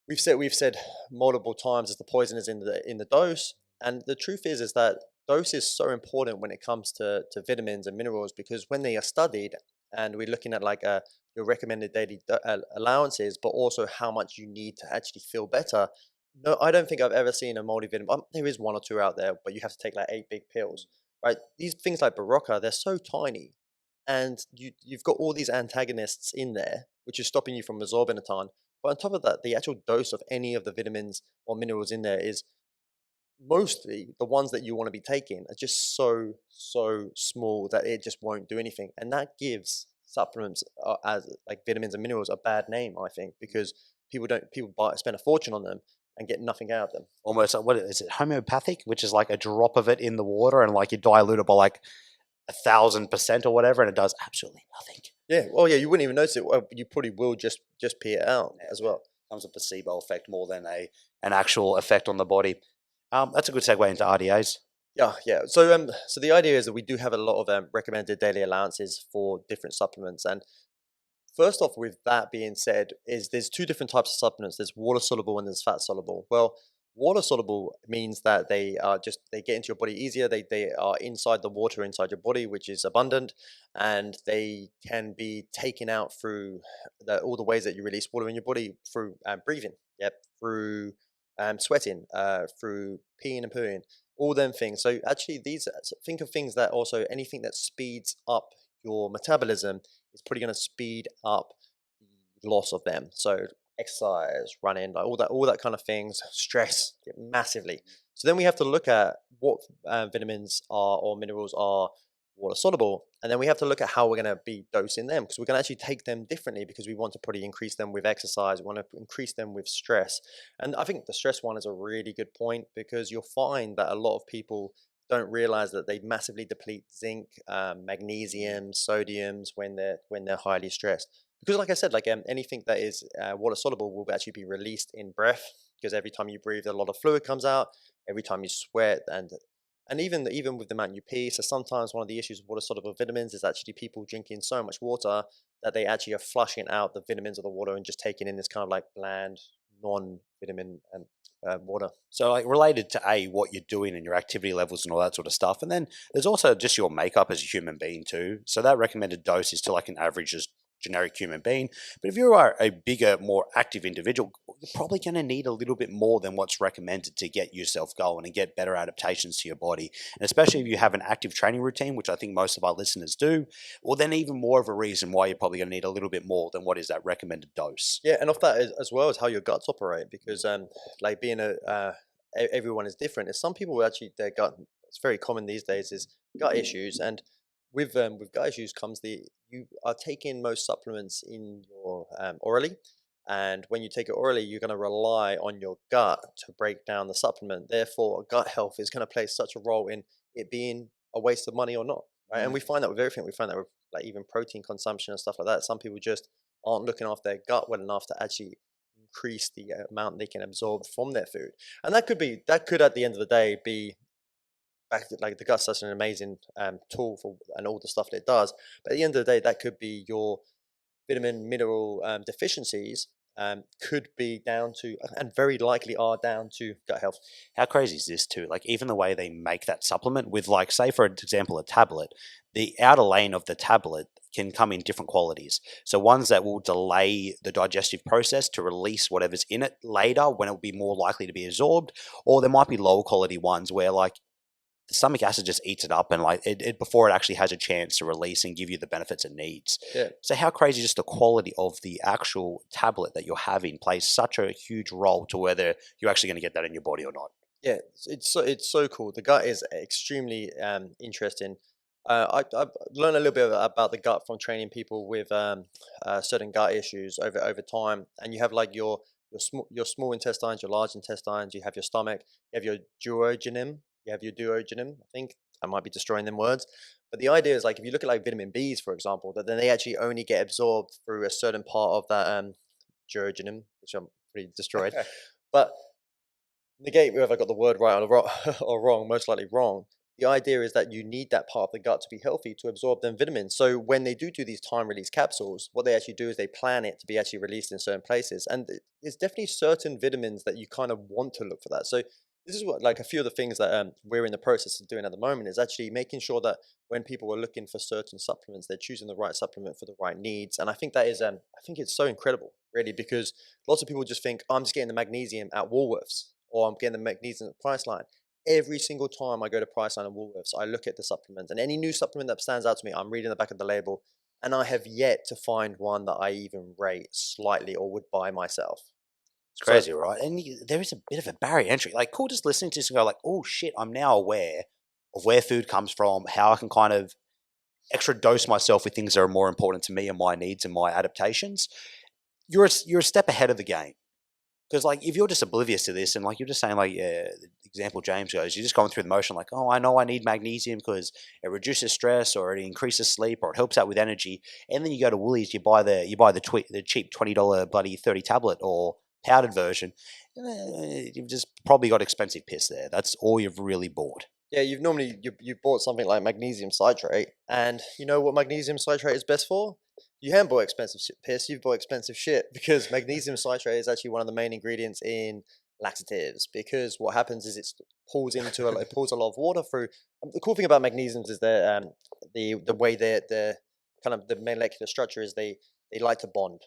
we've said multiple times is the poison is in the dose. And the truth is that dose is so important when it comes to vitamins and minerals, because when they are studied and we're looking at like your recommended daily allowances, but also how much you need to actually feel better. No, I don't think I've ever seen a multivitamin. There is one or two out there, but you have to take like 8 big pills, right? These things like Barocca, they're so tiny, and you've got all these antagonists in there, which is stopping you from absorbing a ton. But on top of that, the actual dose of any of the vitamins or minerals in there is mostly the ones that you want to be taking are just so small that it just won't do anything, and that gives supplements as like vitamins and minerals a bad name, I think, because people spend a fortune on them and get nothing out of them. Almost like, what is it, homeopathic, which is like a drop of it in the water and like you dilute it by like 1,000% or whatever, and it does absolutely nothing. Yeah, well, yeah, you wouldn't even notice it. Well, you probably will just pee it out as Yeah, well. comes a placebo effect more than an actual effect on the body. That's a good segue into RDAs. Yeah, yeah. So the idea is that we do have a lot of recommended daily allowances for different supplements. And first off, with that being said, is there's two different types of supplements. There's water soluble and there's fat soluble. Well, water soluble means that they get into your body easier. They are inside the water inside your body, which is abundant, and they can be taken out through all the ways that you release water in your body through breathing. Yep, through sweating, through peeing and pooing, all them things. So actually, think of things that also anything that speeds up your metabolism is probably going to speed up the loss of them. So exercise, running, like all that kind of things, stress massively. So then we have to look at what vitamins are or minerals are water soluble, and then we have to look at how we're going to be dosing them, because we're going to actually take them differently, because we want to probably increase them with exercise, we want to increase them with stress. And I think the stress one is a really good point, because you'll find that a lot of people don't realize that they massively deplete zinc, magnesium, sodiums when they're highly stressed. Because, like I said, like anything that is water soluble will actually be released in breath. Because every time you breathe, a lot of fluid comes out. Every time you sweat, and even with the amount you pee. So sometimes one of the issues with water soluble vitamins is actually people drinking so much water that they actually are flushing out the vitamins of the water and just taking in this kind of like bland non-vitamin water. So, like, related to what you're doing and your activity levels and all that sort of stuff, and then there's also just your makeup as a human being too. So that recommended dose is to like an average, just generic human being. But if you are a bigger, more active individual, you're probably going to need a little bit more than what's recommended to get yourself going and get better adaptations to your body. And especially if you have an active training routine, which I think most of our listeners do, well, then even more of a reason why you're probably going to need a little bit more than what is that recommended dose. Yeah, and off that as well as how your guts operate, because like being everyone is different. Is some people actually their gut, it's very common these days, is gut issues, and with gut issues comes you are taking most supplements in your orally, and when you take it orally, you're going to rely on your gut to break down the supplement. Therefore, gut health is going to play such a role in it being a waste of money or not, right? And we find that with everything. We find that with like even protein consumption and stuff like that. Some people just aren't looking after their gut well enough to actually increase the amount they can absorb from their food. And that could at the end of the day be like the gut's such an amazing tool for and all the stuff that it does. But at the end of the day, that could be your vitamin mineral deficiencies, could be down to, and very likely are down to, gut health. How crazy is this too? Like, even the way they make that supplement with, like, say for example, a tablet, the outer lane of the tablet can come in different qualities. So ones that will delay the digestive process to release whatever's in it later when it will be more likely to be absorbed, or there might be lower quality ones where like the stomach acid just eats it up and like it before it actually has a chance to release and give you the benefits it needs. Yeah. So how crazy just the quality of the actual tablet that you're having plays such a huge role to whether you're actually going to get that in your body or not. Yeah, it's so cool. The gut is extremely interesting. I've learned a little bit about the gut from training people with certain gut issues over time. And you have like your small intestines, your large intestines. You have your stomach. You have your duodenum. You have your duodenum, I think. I might be destroying them words. But the idea is like if you look at like vitamin Bs, for example, that then they actually only get absorbed through a certain part of that jejunum, which I'm pretty destroyed. But negate whether I got the word right or wrong, or wrong, most likely wrong. The idea is that you need that part of the gut to be healthy to absorb them vitamins. So when they do these time release capsules, what they actually do is they plan it to be actually released in certain places. And there's definitely certain vitamins that you kind of want to look for that. So this is what like a few of the things that we're in the process of doing at the moment is actually making sure that when people are looking for certain supplements, they're choosing the right supplement for the right needs. And I think that is I think it's so incredible, really, because lots of people just think, oh, I'm just getting the magnesium at Woolworths or I'm getting the magnesium at Priceline. Every single time I go to Priceline and Woolworths, I look at the supplements and any new supplement that stands out to me, I'm reading the back of the label, and I have yet to find one that I even rate slightly or would buy myself. It's So crazy, right? And there is a bit of a barrier entry. Like, cool, just listening to this and go like, oh shit, I'm now aware of where food comes from, how I can kind of extra dose myself with things that are more important to me and my needs and my adaptations. You're a step ahead of the game. Because like if you're just oblivious to this and like you're just saying like the example James goes, you're just going through the motion like, oh, I know I need magnesium because it reduces stress or it increases sleep or it helps out with energy, and then you go to Woolies, you buy the cheap $20 bloody 30 tablet or powdered version. You've just probably got expensive piss there. That's all you've really bought. yeah, you've bought something like magnesium citrate, and you know what magnesium citrate is best for? You haven't bought expensive piss, you've bought expensive shit because magnesium citrate is actually one of the main ingredients in laxatives. Because what happens is it pulls a lot of water through. The cool thing about magnesiums is that the way the kind of the molecular structure is they like to bond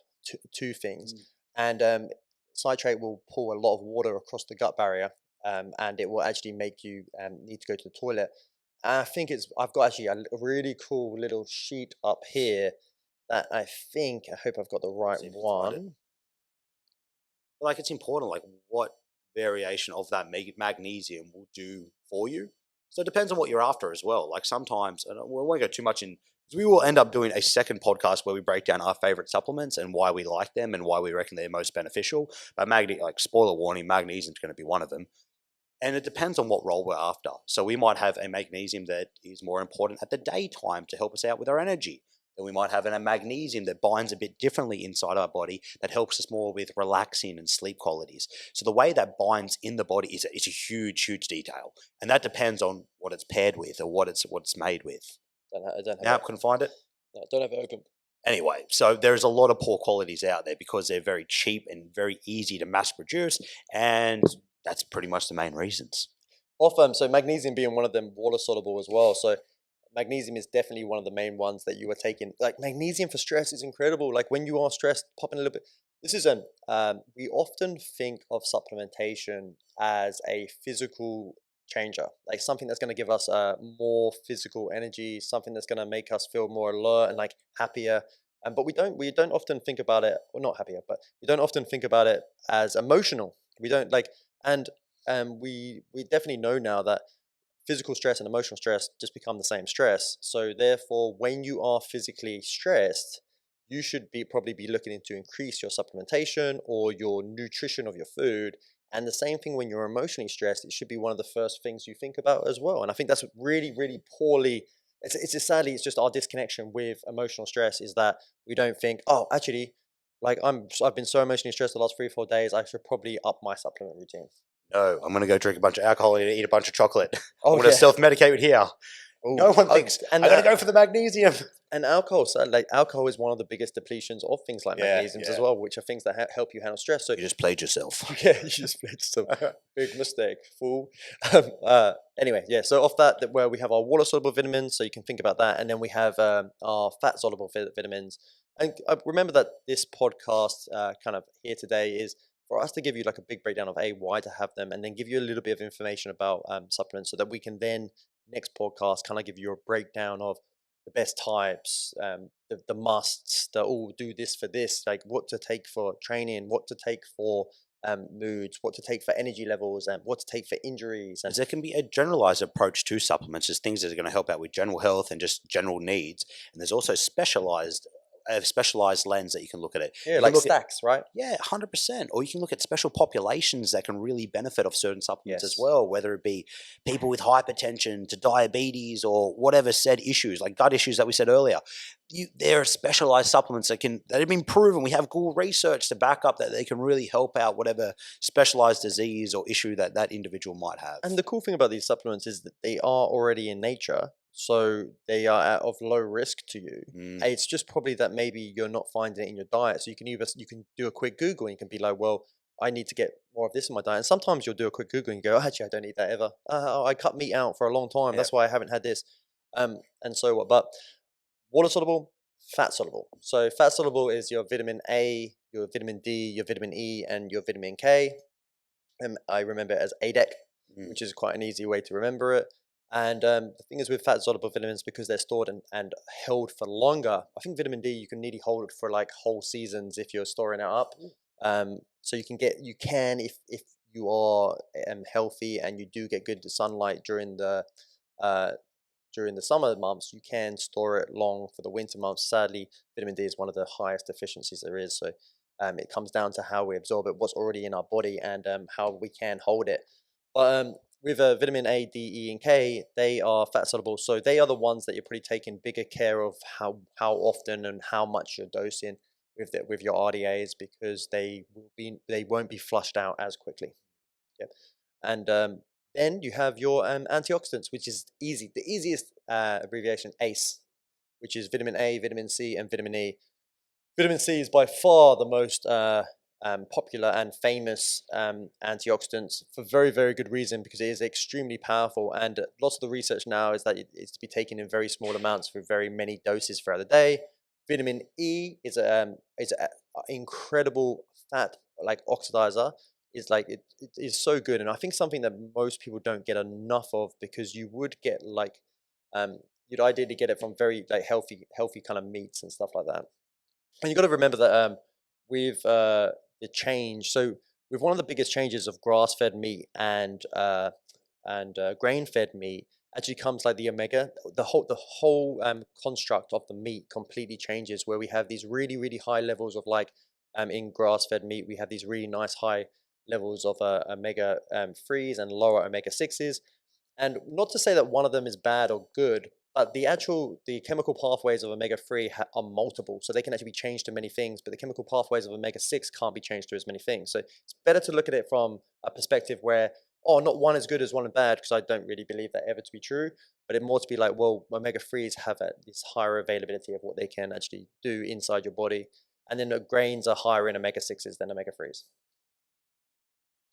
to things, Mm. and citrate will pull a lot of water across the gut barrier, and it will actually make you need to go to the toilet. And I think I've got actually a really cool little sheet up here that I hope I've got the right See if you can find it. one. Like it's important, like what variation of that magnesium will do for you. So it depends on what you're after as well. Like sometimes, and we won't go too much in, because we will end up doing a second podcast where we break down our favorite supplements and why we like them and why we reckon they're most beneficial. But like spoiler warning, magnesium is going to be one of them. And it depends on what role we're after. So we might have a magnesium that is more important at the daytime to help us out with our energy. Then we might have a magnesium that binds a bit differently inside our body that helps us more with relaxing and sleep qualities. So the way that binds in the body is a huge, huge detail. And that depends on what it's paired with or what it's made with. I don't have Now, it. couldn't find it? No, I don't have it open. Anyway, so there's a lot of poor qualities out there because they're very cheap and very easy to mass produce. And that's pretty much the main reasons. So magnesium being one of them, water soluble as well. So magnesium is definitely one of the main ones that you are taking. Like magnesium for stress is incredible. Like when you are stressed, popping a little bit. This is we often think of supplementation as a physical changer, like something that's going to give us more physical energy, something that's going to make us feel more alert and like happier. And but we don't often think about it, or not happier, but we don't often think about it as emotional. We don't like, and we definitely know now that physical stress and emotional stress just become the same stress. So therefore, when you are physically stressed, you should probably be looking into increase your supplementation or your nutrition of your food. And the same thing when you're emotionally stressed, it should be one of the first things you think about as well. And I think that's really, really poorly. It's just sadly, it's just our disconnection with emotional stress is that we don't think, oh, actually, like I've been so emotionally stressed the last 3 or 4 days, I should probably up my supplement routine. No, I'm going to go drink a bunch of alcohol and eat a bunch of chocolate. I'm Oh going to yeah. self-medicate here. Ooh. No one thinks, And I'm going to go for the magnesium. and alcohol, so like alcohol is one of the biggest depletions of things like Yeah, magnesiums as yeah. well, which are things that help you handle stress. So You just played yourself. yeah, you just made some big mistake, fool. Anyway, yeah. So off that, where we have our water soluble vitamins, so you can think about that, and then we have our fat soluble vitamins. And remember that this podcast, kind of here today, is for us to give you like a big breakdown of why to have them, and then give you a little bit of information about supplements, so that we can then next podcast kind of give you a breakdown of the best types, the musts, that all do this for this, like what to take for training, what to take for moods, what to take for energy levels, and what to take for injuries. And There can be a generalized approach to supplements as things that are going to help out with general health and just general needs. And there's also specialized a specialized lens that you can look at it. Yeah, You can like look at stacks, right? yeah, 100%. Or you can look at special populations that can really benefit off certain supplements as Yes. well, whether it be people with hypertension to diabetes or whatever said issues, like gut issues that we said earlier. There are specialized supplements that have been proven. We have good research to back up that they can really help out whatever specialized disease or issue that that individual might have. And the cool thing about these supplements is that they are already in nature, so they are of low risk to you. Mm, It's just probably that maybe you're not finding it in your diet. So you can do a quick Google and you can be like, well, I need to get more of this in my diet. And sometimes you'll do a quick Google and you go, "Oh, actually, I don't eat that ever. I cut meat out for a long time. yeah. That's why I haven't had this." And so what? But water soluble, fat soluble. So fat soluble is your vitamin A, your vitamin D, your vitamin E, and your vitamin K. I remember it as ADEC, Mm, which is quite an easy way to remember it. And the thing is with fat soluble vitamins, because they're stored and held for longer, I think vitamin D, you can nearly hold it for like whole seasons if you're storing it up. So you can, if you are healthy and you do get good sunlight uh, during the summer months, you can store it long for the winter months. Sadly, vitamin D is one of the highest deficiencies there is. So it comes down to how we absorb it, what's already in our body, and how we can hold it. But with vitamin A, D, E, and K, they are fat soluble. So they are the ones that you're probably taking bigger care of how often and how much you're dosing with your RDAs, because they won't be flushed out as quickly. Yep. And then you have your antioxidants, which is easy. The easiest abbreviation, ACE, which is vitamin A, vitamin C, and vitamin E. Vitamin C is by far the most popular and famous antioxidants for very, very good reason, because it is extremely powerful. And lots of the research now is that it's to be taken in very small amounts for very many doses throughout the day. Vitamin E is a incredible fat like oxidizer. Is like it is so good, and I think something that most people don't get enough of, because you would get like you'd ideally get it from very like healthy kind of meats and stuff like that. And you got to remember that with the change, so with one of the biggest changes of grass-fed meat and grain-fed meat, actually comes like the omega, the whole construct of the meat completely changes. Where we have these really high levels of like in grass-fed meat, we have these really nice high levels of omega threes and lower omega sixes. And not to say that one of them is bad or good, but the chemical pathways of omega-3 are multiple, so they can actually be changed to many things, but the chemical pathways of omega-6 can't be changed to as many things. So it's better to look at it from a perspective where, oh, not one is good as one is bad, because I don't really believe that ever to be true, but it more to be like, well, omega-3s have this higher availability of what they can actually do inside your body, and then the grains are higher in omega-6s than omega-3s.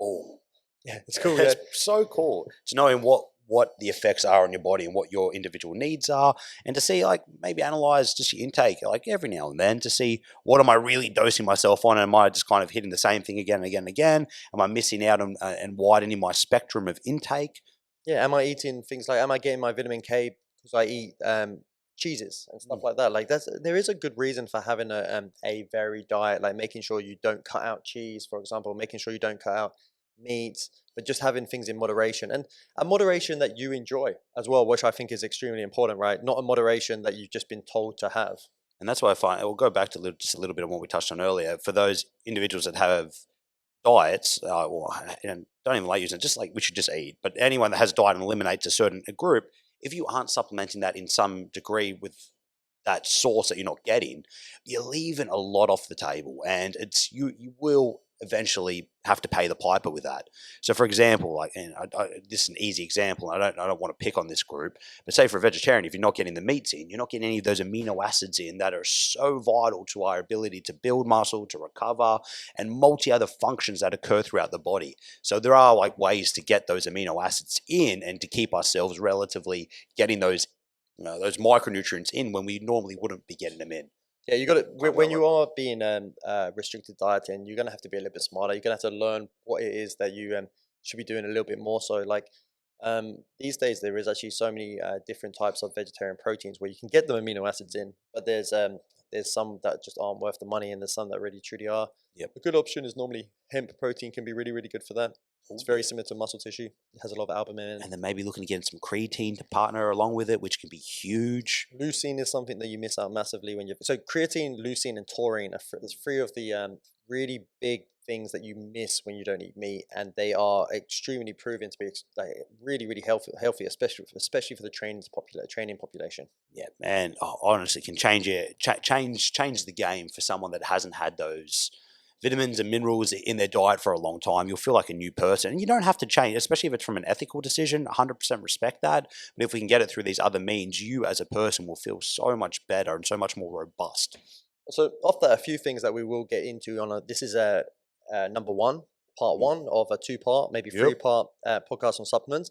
oh, Yeah, it's cool, yeah. it's so cool to knowing what the effects are on your body and what your individual needs are, and to see like maybe analyze just your intake like every now and then to see what am I really dosing myself on, and am I just kind of hitting the same thing again and again and again? Am I missing out on and widening my spectrum of intake? Yeah, am I eating things like, am I getting my vitamin K because I eat cheeses and stuff Mm. like that? Like there is a good reason for having a varied diet, like making sure you don't cut out cheese, for example, making sure you don't cut out meat, but just having things in moderation, and a moderation that you enjoy as well, which I think is extremely important, right? Not a moderation that you've just been told to have. And that's why I find we'll go back to just a little bit of what we touched on earlier. For those individuals that have diets, and don't even like using it, just like we should just eat. But anyone that has diet and eliminates a certain group, if you aren't supplementing that in some degree with that source that you're not getting, you're leaving a lot off the table, and you will eventually have to pay the piper with that. So, for example, like, and this is an easy example. I don't want to pick on this group, but say for a vegetarian, if you're not getting the meats in, you're not getting any of those amino acids in that are so vital to our ability to build muscle, to recover, and multi other functions that occur throughout the body. So there are like ways to get those amino acids in and to keep ourselves relatively getting those micronutrients in when we normally wouldn't be getting them in. Yeah, you got to Quite when well. you are being restricted dieting, you're gonna have to be a little bit smarter. You're gonna have to learn what it is that you should be doing a little bit more. So, like These days, there is actually so many different types of vegetarian proteins where you can get the amino acids in, but there's some that just aren't worth the money, and there's some that really truly are. Yep. A good option is normally hemp protein can be really really good for that. Oh, It's yeah. very similar to muscle tissue. It has a lot of albumin. And then maybe looking to get some creatine to partner along with it, which can be huge. Leucine is something that you miss out massively when you so creatine, leucine, and taurine are there's three of the really big things that you miss when you don't eat meat, and they are extremely proven to be like really really healthy, especially for the training population. Yeah, man. Honestly, can change it, change the game for someone that hasn't had those vitamins and minerals in their diet for a long time. You'll feel like a new person, and you don't have to change, especially if it's from an ethical decision. 100% respect that. But if we can get it through these other means, you as a person will feel so much better and so much more robust. So, off that, a few things that we will get into on this is number one, part Mm. one of a two-part, maybe Yep. three-part podcast on supplements.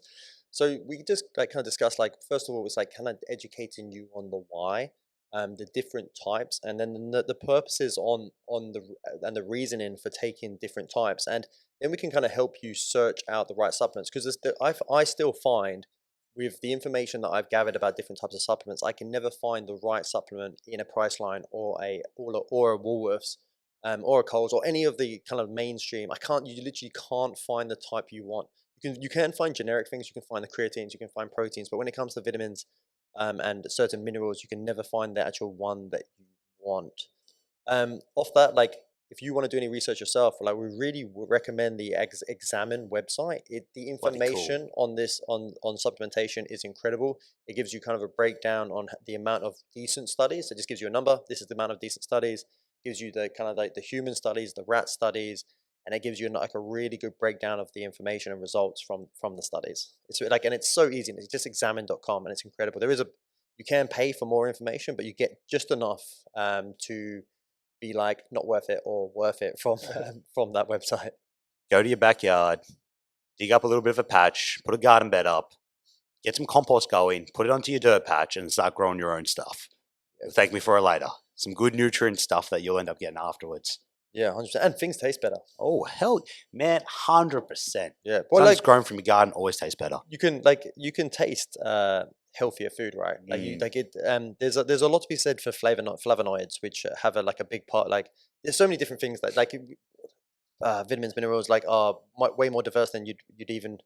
So we just like kind of discuss like first of all, it's like kind of educating you on the why, the different types, and then the purposes on and the reasoning for taking different types, and then we can kind of help you search out the right supplements because I still find with the information that I've gathered about different types of supplements, I can never find the right supplement in a Priceline or a Woolworths, or a Coles or any of the kind of mainstream. I can't. You literally can't find the type you want. You can find generic things. You can find the creatines. You can find proteins. But when it comes to vitamins, and certain minerals, you can never find the actual one that you want. Off that, like if you want to do any research yourself, like we really would recommend the Examine website. The Bloody cool. information on this on supplementation is incredible. It gives you kind of a breakdown on the amount of decent studies. It just gives you a number. This is the amount of decent studies. Gives you the kind of like the human studies, the rat studies, and it gives you like a really good breakdown of the information and results from the studies. It's like and it's so easy. It's just examine.com and it's incredible. You can pay for more information, but you get just enough to be like not worth it or worth it from that website. Go to your backyard, dig up a little bit of a patch, put a garden bed up, get some compost going, put it onto your dirt patch, and start growing your own stuff. You'll thank me for it later. Some good nutrient stuff that you'll end up getting afterwards. Yeah, 100%. And things taste better. Oh hell, man, 100%. Yeah, well, Something's like grown from your garden always tastes better. you can taste healthier food, right? Like you Mm. like it. There's a lot to be said for flavonoids, which have like a big part. Like there's so many different things that vitamins, minerals, like are way more diverse than you'd even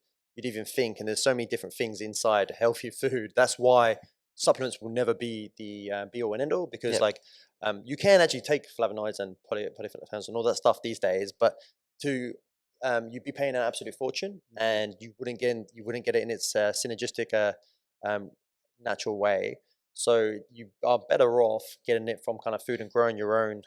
think. And there's so many different things inside healthy food. That's why supplements will never be the be all and end all because Yeah. you can actually take flavonoids and polyphenols and all that stuff these days, but to you'd be paying an absolute fortune, and you wouldn't get it in its synergistic um, natural way. So you are better off getting it from kind of food and growing your own.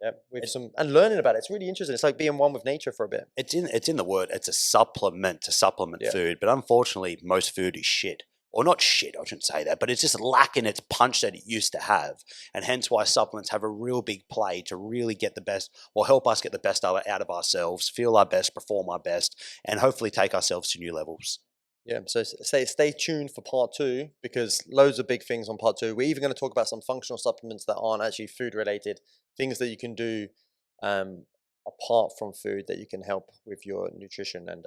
Yeah, with some and learning about it. It's really interesting. It's like being one with nature for a bit. It's in the word. It's a supplement to supplement Yeah. food, but unfortunately, most food is shit. Or not shit, I shouldn't say that, but it's just lacking its punch that it used to have. And hence why supplements have a real big play to really get the best, or help us get the best out of ourselves, feel our best, perform our best, and hopefully take ourselves to new levels. Yeah, so stay tuned for part two because loads of big things on part two. We're even going to talk about some functional supplements that aren't actually food related, things that you can do apart from food that you can help with your nutrition and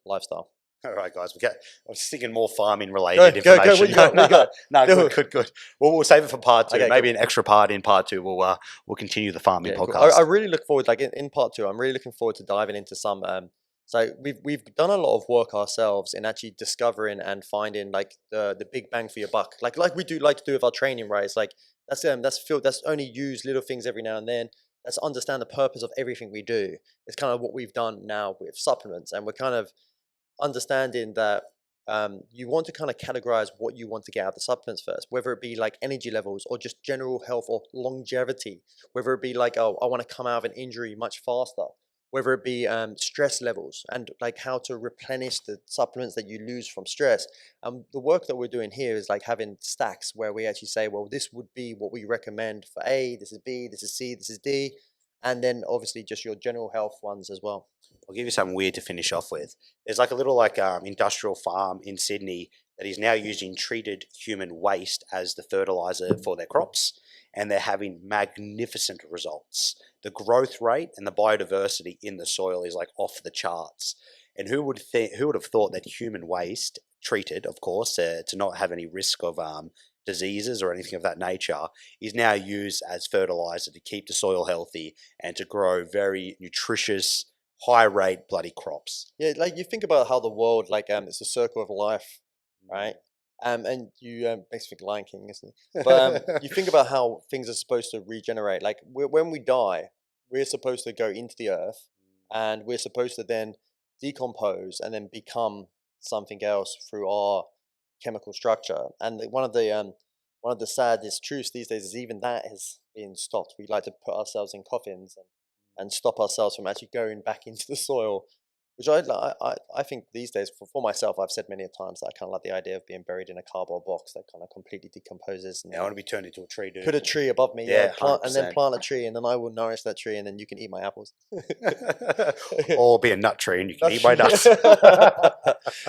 lifestyle. All right, guys, I was thinking more farming Go, related go, go. information. What you got? What you got? No, Go. good. Well, we'll save it for part two. Okay, Maybe go. an extra part in part two. We'll continue the farming Yeah, cool. podcast. I really look forward, like in part two, I'm really looking forward to diving into some. So we've done a lot of work ourselves in actually discovering and finding like the big bang for your buck, like we do like to do with our training, right? It's like that's only use little things every now and then. Let's understand the purpose of everything we do. It's kind of what we've done now with supplements, and we're kind of understanding that you want to kind of categorize what you want to get out of the supplements first, whether it be like energy levels or just general health or longevity, whether it be like, oh, I want to come out of an injury much faster, whether it be stress levels and like how to replenish the supplements that you lose from stress. The work that we're doing here is like having stacks where we actually say, well, this would be what we recommend for A, this is B, this is C, this is D, and then obviously just your general health ones as well. I'll give you something weird to finish off with. There's like a little industrial farm in Sydney that is now using treated human waste as the fertilizer for their crops, and they're having magnificent results. The growth rate and the biodiversity in the soil is like off the charts. And who would have thought that human waste treated, of course, to not have any risk of diseases or anything of that nature, is now used as fertilizer to keep the soil healthy and to grow very nutritious, high rate bloody crops. Yeah, like you think about how the world, like, it's a circle of life, right? And you makes me think Lion King, isn't it? But you think about how things are supposed to regenerate. Like when we die, we're supposed to go into the earth, and we're supposed to then decompose and then become something else through our chemical structure. And one of the saddest truths these days is even that has been stopped. We like to put ourselves in coffins and stop ourselves from actually going back into the soil, which I think these days, for myself, I've said many a times that I kind of like the idea of being buried in a cardboard box that kind of completely decomposes. And Yeah, I want to be turned into a tree, dude. put a tree above me, Yeah, and then 100%. plant a tree, and then I will nourish that tree, and then you can eat my apples. Or be a nut tree and you can Nut eat my tree. nuts.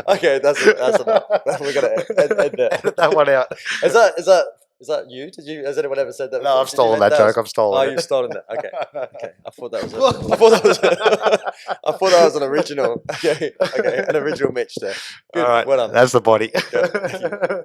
Okay, that's enough. We're gonna end there. Edit that one out. Is that you? Has anyone ever said that? No, I've Did you stolen let that joke. I've stolen Oh, it. you've stolen it. Okay. Okay. I thought that was. I thought that was. I thought that was an original. Okay. Okay. An original Mitch there. Good. All right, Well done. that's the body. Good. Thank you.